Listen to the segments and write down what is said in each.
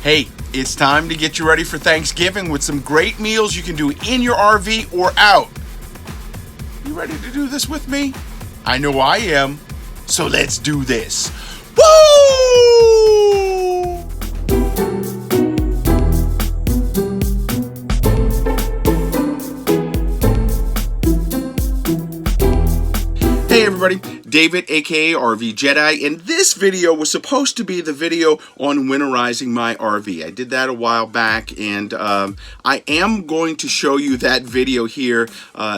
Hey, it's time to get you ready for Thanksgiving with some great meals you can do in your RV or out. You ready to do this with me? I know I am. So let's do this. Woo! Hey everybody, David aka RVJedeye, and this video was supposed to be the video on winterizing my RV. I did that a while back, and I am going to show you that video here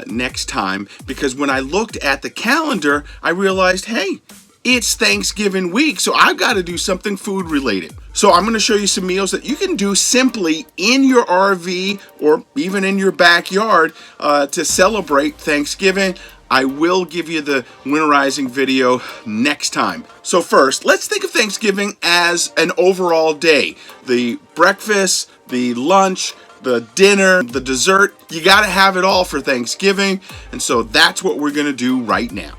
next time, because when I looked at the calendar, I realized, hey, it's Thanksgiving week, so I've got to do something food related. So I'm going to show you some meals that you can do simply in your RV or even in your backyard to celebrate Thanksgiving. I will give you the winterizing video next time. So first, let's think of Thanksgiving as an overall day. The breakfast, the lunch, the dinner, the dessert, you gotta have it all for Thanksgiving, and so that's what we're gonna do right now.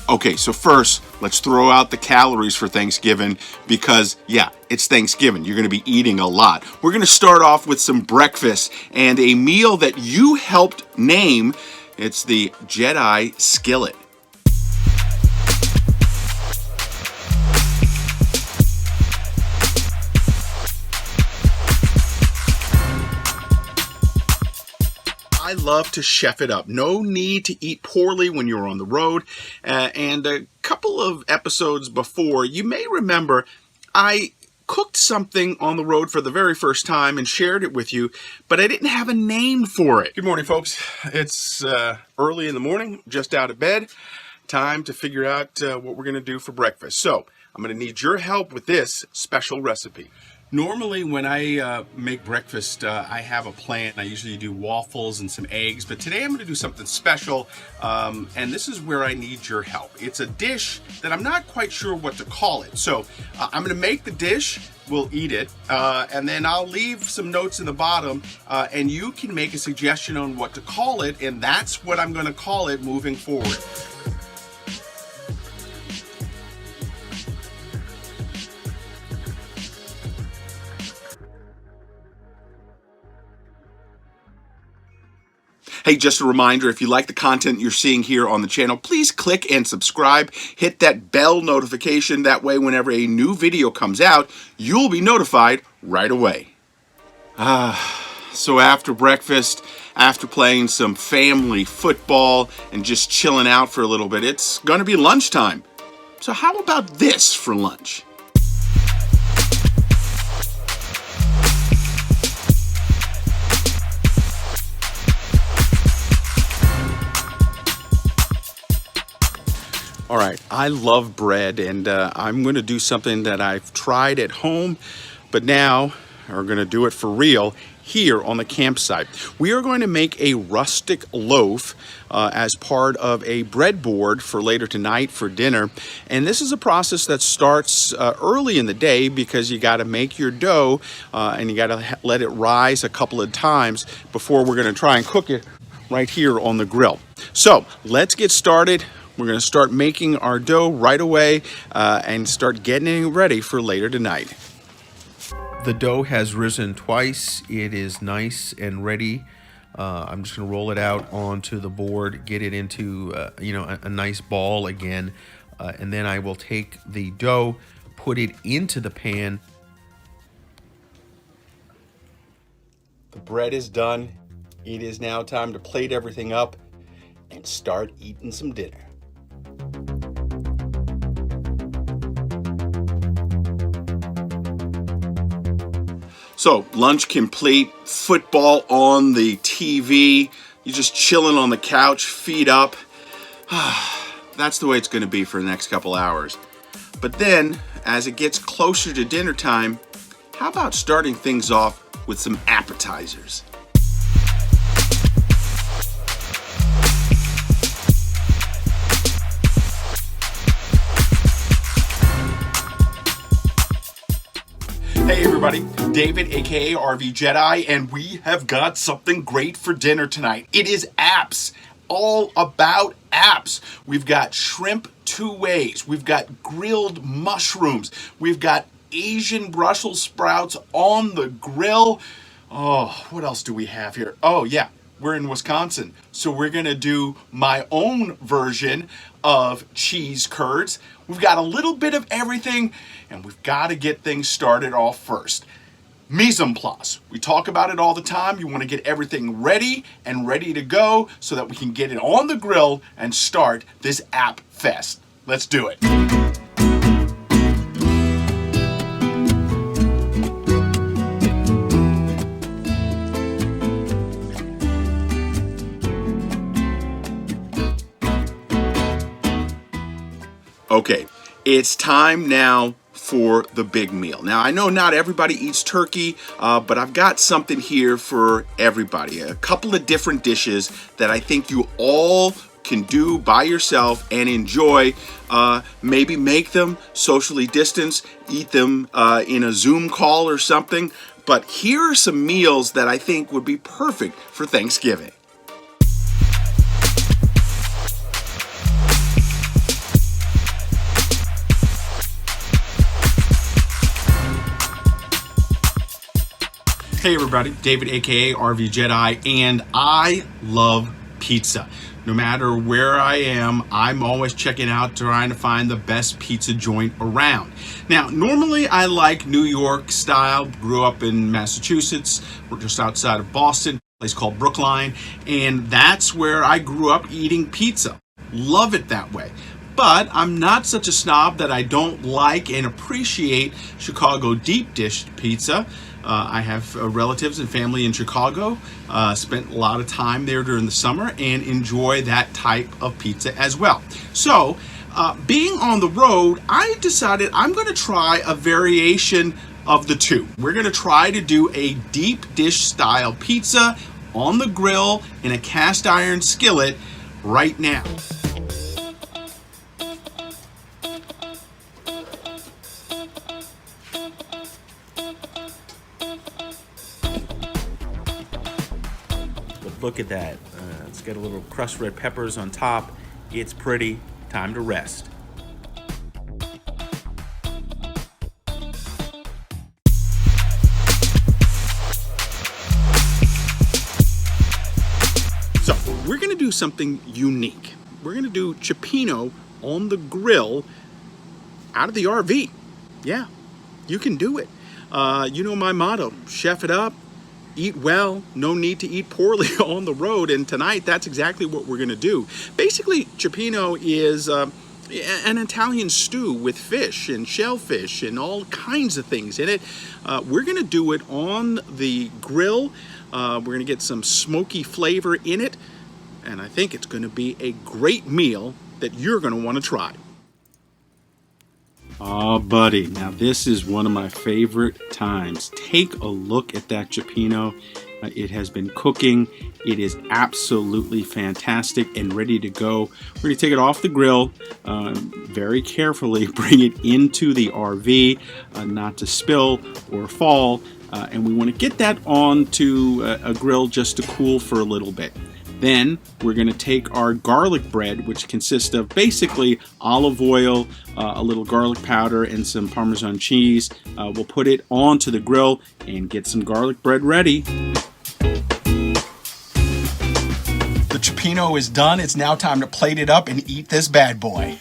Okay, so first, let's throw out the calories for Thanksgiving because, yeah, it's Thanksgiving. You're gonna be eating a lot. We're gonna start off with some breakfast and a meal that you helped name. It's the Jedeye skillet. I love to chef it up. No need to eat poorly when you're on the road. And a couple of episodes before, you may remember I cooked something on the road for the very first time and shared it with you, but I didn't have a name for it. Good morning, folks. It's early in the morning, just out of bed. Time to figure out what we're gonna do for breakfast. So I'm gonna need your help with this special recipe. Normally when I make breakfast, I have a plan. I usually do waffles and some eggs, but today I'm gonna do something special, and this is where I need your help. It's a dish that I'm not quite sure what to call it. So I'm gonna make the dish, we'll eat it, and then I'll leave some notes in the bottom, and you can make a suggestion on what to call it, and that's what I'm gonna call it moving forward. Hey, just a reminder, if you like the content you're seeing here on the channel, please click and subscribe. Hit that bell notification. That way, whenever a new video comes out, you'll be notified right away. So after breakfast, after playing some family football and just chilling out for a little bit, it's gonna be lunchtime. So how about this for lunch? All right, I love bread, and I'm gonna do something that I've tried at home, but now we're gonna do it for real here on the campsite. We are going to make a rustic loaf as part of a breadboard for later tonight for dinner. And this is a process that starts early in the day because you gotta make your dough and you gotta let it rise a couple of times before we're gonna try and cook it right here on the grill. So let's get started. We're gonna start making our dough right away and start getting it ready for later tonight. The dough has risen twice. It is nice and ready. I'm just gonna roll it out onto the board, get it into a nice ball again, and then I will take the dough, put it into the pan. The bread is done. It is now time to plate everything up and start eating some dinner. So, lunch complete, football on the TV, you're just chilling on the couch, feet up. That's the way it's gonna be for the next couple hours. But then, as it gets closer to dinner time, how about starting things off with some appetizers? Hey everybody, David aka RVJedeye, and we have got something great for dinner tonight. It is apps, all about apps. We've got shrimp two ways, we've got grilled mushrooms, we've got Asian Brussels sprouts on the grill. Oh, what else do we have here? Oh yeah, we're in Wisconsin, so we're gonna do my own version of cheese curds. We've got a little bit of everything, and we've got to get things started off first. Mise en place. We talk about it all the time. You want to get everything ready and ready to go so that we can get it on the grill and start this app fest. Let's do it. Okay, it's time now for the big meal. Now, I know not everybody eats turkey, but I've got something here for everybody. A couple of different dishes that I think you all can do by yourself and enjoy. Maybe make them socially distanced, eat them in a Zoom call or something. But here are some meals that I think would be perfect for Thanksgiving. Hey everybody, David aka RVJedeye, and I love pizza. No matter where I am, I'm always checking out, trying to find the best pizza joint around. Now, normally I like New York style. Grew up in Massachusetts. We're just outside of Boston, a place called Brookline, and that's where I grew up eating pizza. Love it that way. But I'm not such a snob that I don't like and appreciate Chicago deep dish pizza. I have relatives and family in Chicago, spent a lot of time there during the summer and enjoy that type of pizza as well. So, being on the road, I decided I'm going to try a variation of the two. We're going to try to do a deep dish style pizza on the grill in a cast iron skillet right now. Look at that. It's got a little crushed red peppers on top. It's pretty. Time to rest. So, we're going to do something unique. We're going to do CIOPPINO on the grill out of the RV. Yeah, you can do it. You know my motto, chef it up. Eat well, no need to eat poorly on the road, and tonight that's exactly what we're going to do. Basically, CIOPPINO is an Italian stew with fish and shellfish and all kinds of things in it. We're going to do it on the grill. We're going to get some smoky flavor in it, and I think it's going to be a great meal that you're going to want to try. Oh, buddy, now this is one of my favorite times. Take a look at that CIOPPINO. It has been cooking. It is absolutely fantastic and ready to go. We're going to take it off the grill, very carefully bring it into the RV, not to spill or fall, and we want to get that onto a grill just to cool for a little bit. Then we're going to take our garlic bread, which consists of basically olive oil, a little garlic powder, and some Parmesan cheese. We'll put it onto the grill and get some garlic bread ready. The CIOPPINO is done. It's now time to plate it up and eat this bad boy.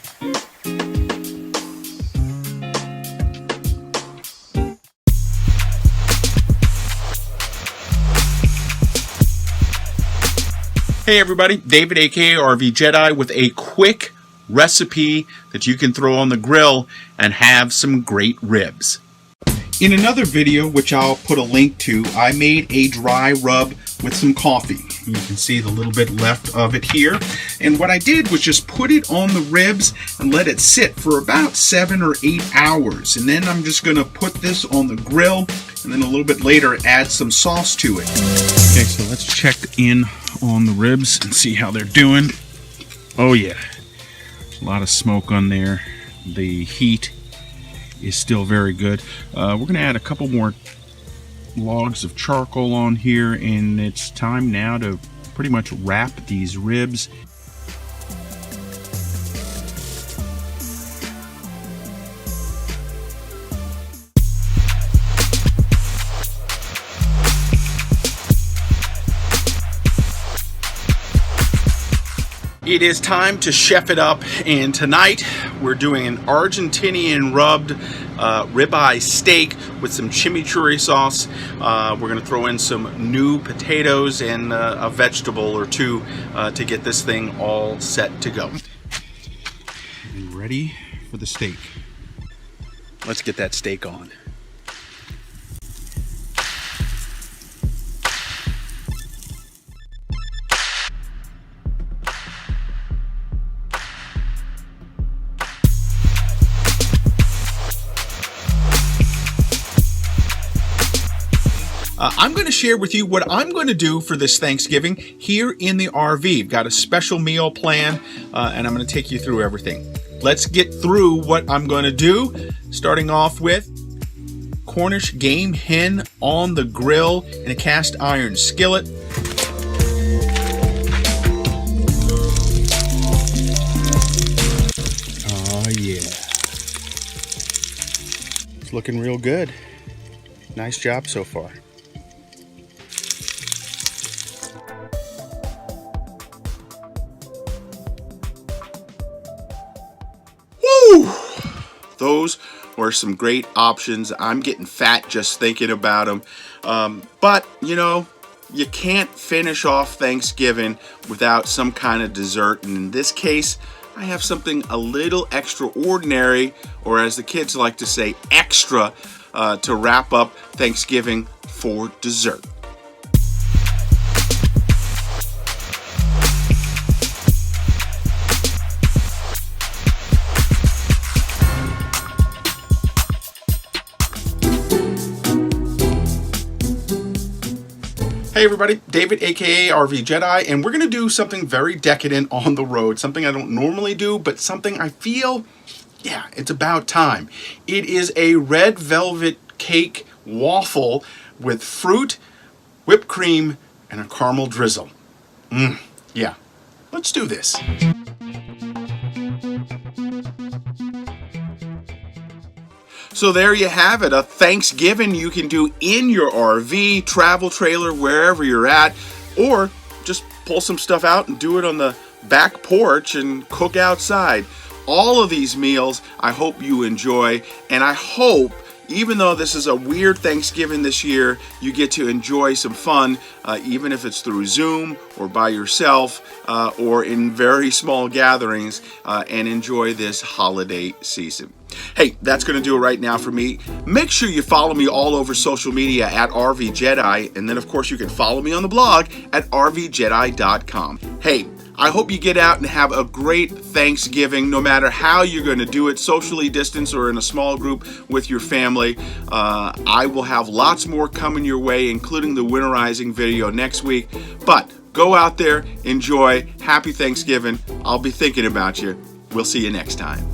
Hey everybody, David aka RVJedeye with a quick recipe that you can throw on the grill and have some great ribs. In another video, which I'll put a link to, I made a dry rub with some coffee. You can see the little bit left of it here. And what I did was just put it on the ribs and let it sit for about 7 or 8 hours. And then I'm just gonna put this on the grill and then a little bit later add some sauce to it. Okay, so let's check in on the ribs and see how they're doing. Oh yeah, a lot of smoke on there. The heat is still very good. We're gonna add a couple more logs of charcoal on here, and it's time now to pretty much wrap these ribs. It is time to chef it up, and tonight we're doing an Argentinian rubbed ribeye steak with some chimichurri sauce. We're going to throw in some new potatoes and a vegetable or two to get this thing all set to go. And ready for the steak. Let's get that steak on. I'm going to share with you what I'm going to do for this Thanksgiving here in the RV. I've got a special meal plan, and I'm going to take you through everything. Let's get through what I'm going to do, starting off with Cornish game hen on the grill in a cast iron skillet. Oh yeah. It's looking real good. Nice job so far. Those were some great options. I'm getting fat just thinking about them. But, you know, you can't finish off Thanksgiving without some kind of dessert. And in this case, I have something a little extraordinary, or as the kids like to say, extra, to wrap up Thanksgiving for dessert. Hey everybody, David aka RVJedeye, and we're going to do something very decadent on the road, something I don't normally do, but something I feel, yeah, it's about time. It is a red velvet cake waffle with fruit, whipped cream, and a caramel drizzle. Yeah, let's do this. So there you have it, a Thanksgiving you can do in your RV, travel trailer, wherever you're at, or just pull some stuff out and do it on the back porch and cook outside. All of these meals I hope you enjoy, and I hope, even though this is a weird Thanksgiving this year, you get to enjoy some fun, even if it's through Zoom or by yourself or in very small gatherings, and enjoy this holiday season. Hey, that's going to do it right now for me. Make sure you follow me all over social media at RVJedeye, and then of course you can follow me on the blog at RVJedeye.com. Hey, I hope you get out and have a great Thanksgiving, no matter how you're going to do it, socially distanced or in a small group with your family. I will have lots more coming your way, including the winterizing video next week. But go out there, enjoy, happy Thanksgiving. I'll be thinking about you. We'll see you next time.